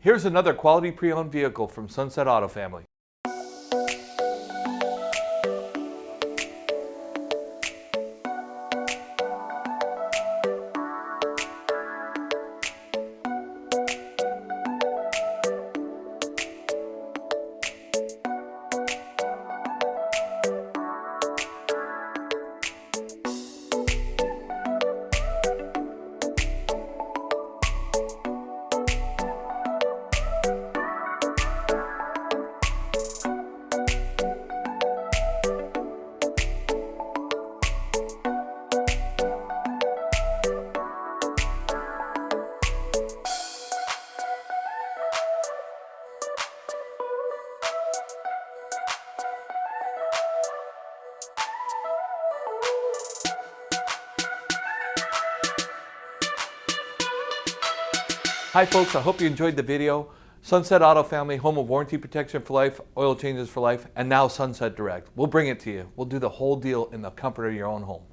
Here's another quality pre-owned vehicle from Sunset Auto Family. Hi folks, I hope you enjoyed the video. Sunset Auto Family, home of warranty protection for life, oil changes for life, and now Sunset Direct. We'll bring it to you. We'll do the whole deal in the comfort of your own home.